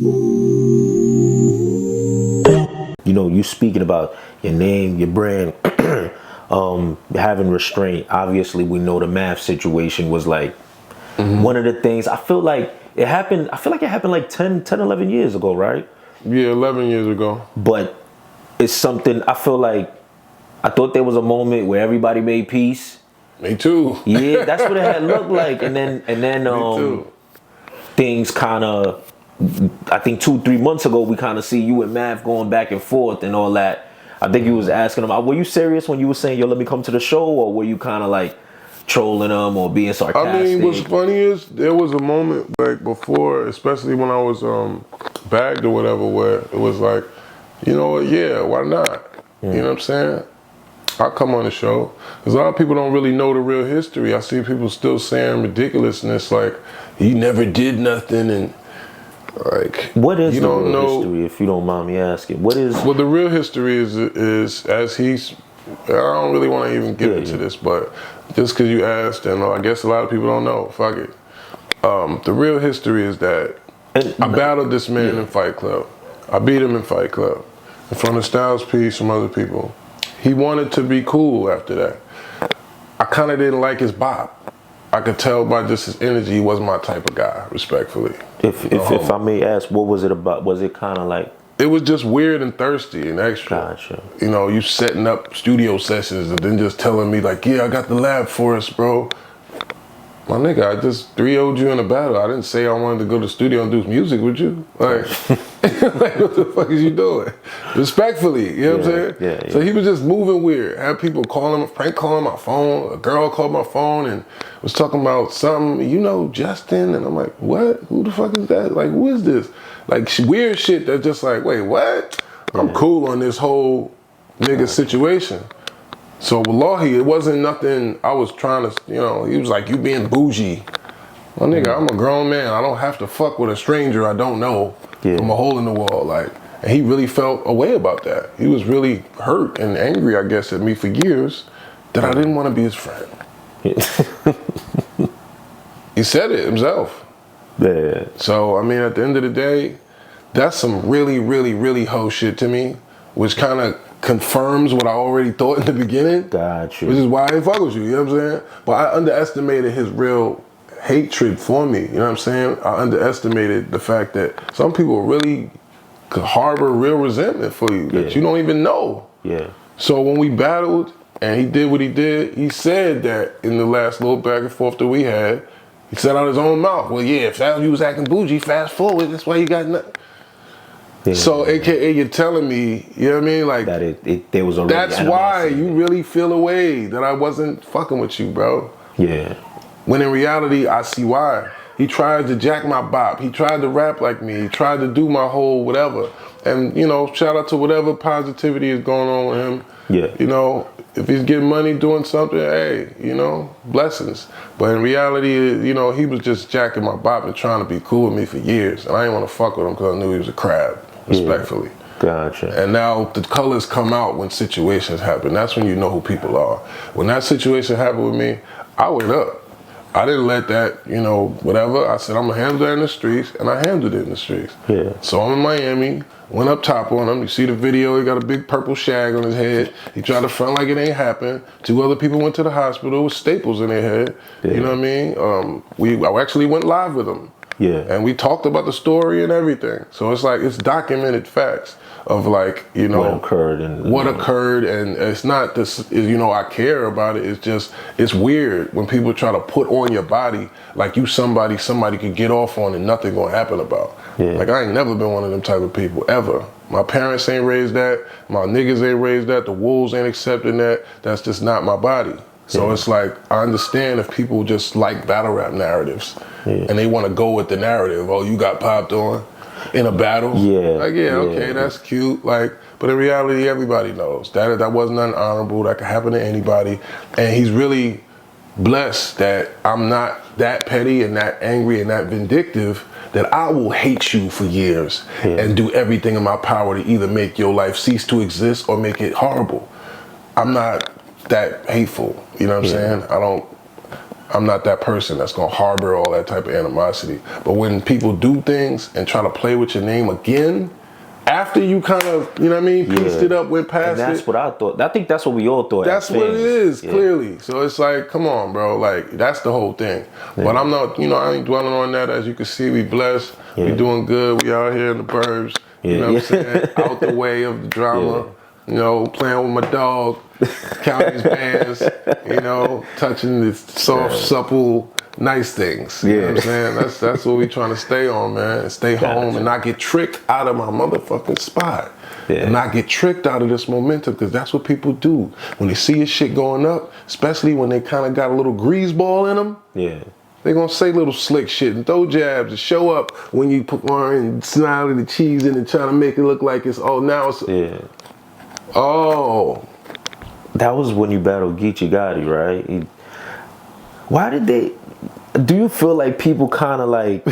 You know, you speaking about your name, your brand, having restraint. Obviously, we know the math situation was like one of the things. I feel like it happened. I feel like it happened like 11 years ago, right? Yeah, 11 years ago. But it's something I feel like I thought there was a moment where everybody made peace. Me too. Yeah, that's what it had looked like. And then Me too. things kind of, I think 2-3 months ago, we kind of see you and Mav going back and forth and all that. I think you was asking him, were you serious when you were saying, yo, let me come to the show? Or were you kind of like trolling them or being sarcastic? I mean, what's funny is there was a moment like before, especially when I was bagged or whatever, where it was like, you know what, yeah, why not? You know what I'm saying? I'll come on the show. Because a lot of people don't really know the real history. I see people still saying ridiculousness like, he never did nothing and like, what is you the don't real know history, if you don't mind me asking? What is... Well, the real history is as he's, I don't really want to even get into this, but just because you asked, and I guess a lot of people don't know, fuck it. The real history is that I battled this man in Fight Club. I beat him in Fight Club in front of Styles P, some other people. He wanted to be cool after that. I kind of didn't like his bop. I could tell by just his energy, he wasn't my type of guy, respectfully. If I may ask, what was it about? Was it kind of like... It was just weird and thirsty and extra. Gotcha. You know, you setting up studio sessions and then just telling me like, yeah, I got the lab for us, bro. My nigga, I just 3-0'd you in a battle. I didn't say I wanted to go to the studio and do music with you. Like, like what the fuck is you doing? Respectfully, you know what I'm saying? Yeah. So he was just moving weird. Had people calling, Frank calling my phone. A girl called my phone and was talking about something, you know, Justin. And I'm like, what? Who the fuck is that? Like, who is this? Like weird shit that's just like, wait, what? I'm cool on this whole nigga situation. So wallahi, it wasn't nothing I was trying to, you know, he was like, you being bougie. Well, nigga, I'm a grown man. I don't have to fuck with a stranger I don't know from a hole in the wall. Like, and he really felt a way about that. He was really hurt and angry, I guess, at me for years that I didn't want to be his friend. He said it himself. Yeah. So, I mean, at the end of the day, that's some really, really, really hoe shit to me, which kind of confirms what I already thought in the beginning. Gotcha. Which is why I ain't fuck with you, you know what I'm saying? But I underestimated his real hatred for me, you know what I'm saying? I underestimated the fact that some people really could harbor real resentment for you that you don't even know. Yeah. So when we battled and he did what he did, he said that in the last little back and forth that we had, he said out his own mouth, well, yeah, if that you was acting bougie, fast forward, that's why you got nothing. Yeah. So, AKA, you're telling me, you know what I mean? Like, that there was already that's why you really feel a way that I wasn't fucking with you, bro. Yeah. When in reality, I see why. He tried to jack my bop. He tried to rap like me. He tried to do my whole whatever. And, you know, shout out to whatever positivity is going on with him. Yeah. You know, if he's getting money doing something, hey, you know, blessings. But in reality, you know, he was just jacking my bop and trying to be cool with me for years. And I didn't want to fuck with him because I knew he was a crab, respectfully. Gotcha. And now the colors come out when situations happen. That's when you know who people are. When that situation happened with me, I went up. I didn't let that, you know, whatever. I said, I'm going to handle that in the streets, and I handled it in the streets. Yeah. So I'm in Miami, went up top on him. You see the video, he got a big purple shag on his head. He tried to front like it ain't happened. 2 other people went to the hospital with staples in their head. Yeah. You know what I mean? I actually went live with him. Yeah. And we talked about the story and everything. So it's like, it's documented facts of like, you know, what occurred and it's not this, you know, I care about it. It's just, it's weird when people try to put on your body like you somebody could get off on and nothing gonna happen about. Yeah. Like I ain't never been one of them type of people ever. My parents ain't raised that. My niggas ain't raised that. The wolves ain't accepting that. That's just not my body. So it's like, I understand if people just like battle rap narratives and they want to go with the narrative. Oh, you got popped on in a battle? Yeah. Like, okay, that's cute. Like, but in reality, everybody knows that wasn't nothing honorable. That could happen to anybody. And he's really blessed that I'm not that petty and that angry and that vindictive that I will hate you for years and do everything in my power to either make your life cease to exist or make it horrible. I'm not that hateful, you know what I'm saying? I'm not that person that's gonna harbor all that type of animosity. But when people do things and try to play with your name again, after you kind of, you know what I mean, pieced it up, went past and that's what I thought. I think that's what we all thought. That's what it is, clearly. So it's like, come on, bro. Like, that's the whole thing. But I'm not, you know, I ain't dwelling on that. As you can see, we blessed. We doing good. We out here in the burbs. You know what I'm saying? Out the way of the drama. You know, playing with my dog, counting his bands, you know, touching the soft, supple, nice things. You know what I'm saying? That's what we trying to stay on, man. And stay home and not get tricked out of my motherfucking spot. And not get tricked out of this momentum, because that's what people do. When they see your shit going up, especially when they kind of got a little greaseball in them, they gonna say little slick shit and throw jabs and show up when you put on and smile the cheese in and trying to make it look like it's, oh, now it's, oh. That was when you battled Geechee Gotti, right? Why did they, do you feel like people kind of like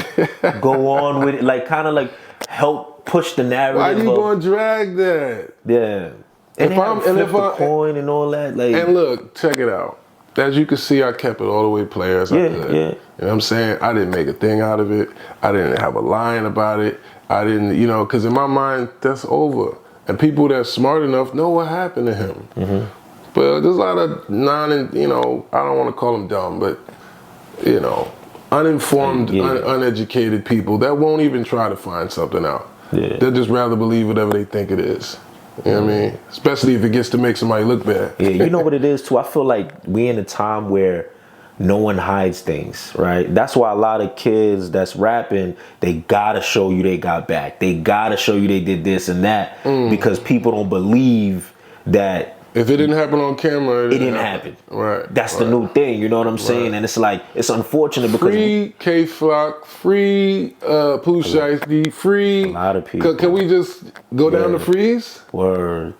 go on with it, like kind of like help push the narrative? Why you gonna drag that? Yeah. And if I'm the coin and all that, like. And look, check it out. As you can see, I kept it all the way player as I could. You know what I'm saying? I didn't make a thing out of it. I didn't have a line about it. I didn't, you know, because in my mind, that's over. And people that's smart enough know what happened to him. But there's a lot of you know, I don't want to call them dumb, but, you know, uninformed, uneducated people that won't even try to find something out. They'll just rather believe whatever they think it is. You know what I mean? Especially if it gets to make somebody look bad. You know what it is too? I feel like we're in a time where no one hides things, right? That's why a lot of kids that's rapping, they gotta show you they got back. They gotta show you they did this and that, because people don't believe that. If it didn't happen on camera, it didn't happen. Right. That's the new thing, you know what I'm saying? And it's like, it's unfortunate because free K-Flock, free Pooh Shiesty, free. A lot of people. Can we just go down to freeze? Word.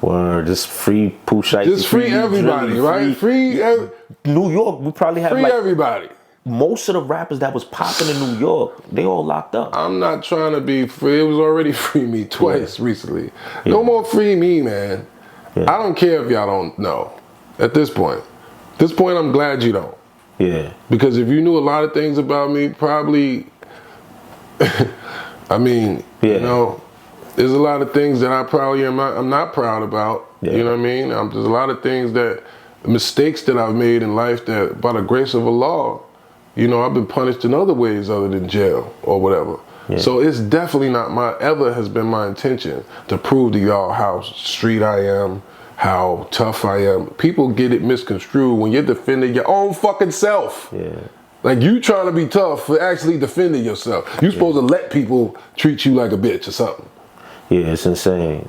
Just free Pooh Shiesty. Just free everybody, right? Free New York, we probably have free like everybody. Most of the rappers that was popping in New York, they all locked up. I'm not trying to be free. It was already free me twice recently. No more free me, man. I don't care if y'all don't know. At this point, I'm glad you don't. Because if you knew a lot of things about me, probably, I mean, you know, there's a lot of things that I probably I'm not proud about. You know what I mean? There's a lot of things mistakes that I've made in life that, by the grace of Allah, you know, I've been punished in other ways other than jail or whatever. So it's definitely not ever has been my intention to prove to y'all how street I am, how tough I am. People get it misconstrued when you're defending your own fucking self. Like, you trying to be tough for actually defending yourself. You supposed to let people treat you like a bitch or something. It's insane.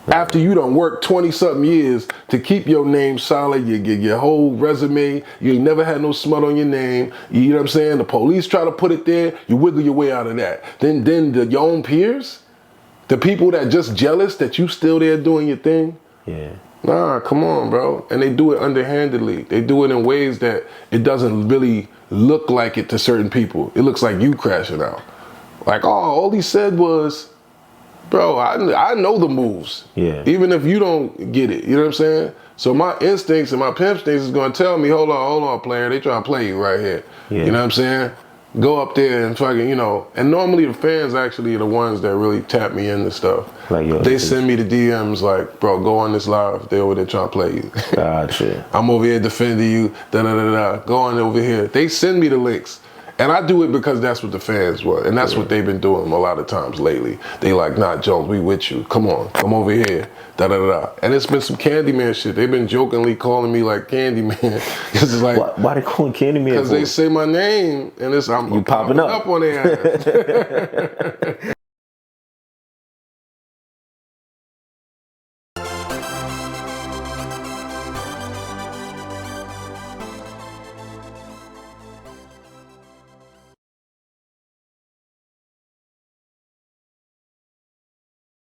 After you done worked 20-something years to keep your name solid, your whole resume, you ain't never had no smut on your name, you know what I'm saying? The police try to put it there, you wiggle your way out of that. Then your own peers, the people that just jealous that you still there doing your thing, nah, come on, bro. And they do it underhandedly. They do it in ways that it doesn't really look like it to certain people. It looks like you crashing out. Like, oh, all he said was, bro, I know the moves. Even if you don't get it, you know what I'm saying? So my instincts and my pimp instincts is gonna tell me, hold on, player, they trying to play you right here. You know what I'm saying? Go up there and fucking, you know. And normally the fans actually are the ones that really tap me into stuff. Like, they send me the DMs like, bro, go on this live. They over there trying to play you. Gotcha. I'm over here defending you. Go on over here. They send me the links. And I do it because that's what the fans want. And that's what they've been doing a lot of times lately. They like, nah, Jones, we with you. Come on, come over here. And it's been some Candyman shit. They've been jokingly calling me like Candyman. It's like, why they calling Candyman? Because they say my name and I'm popping up on their ass.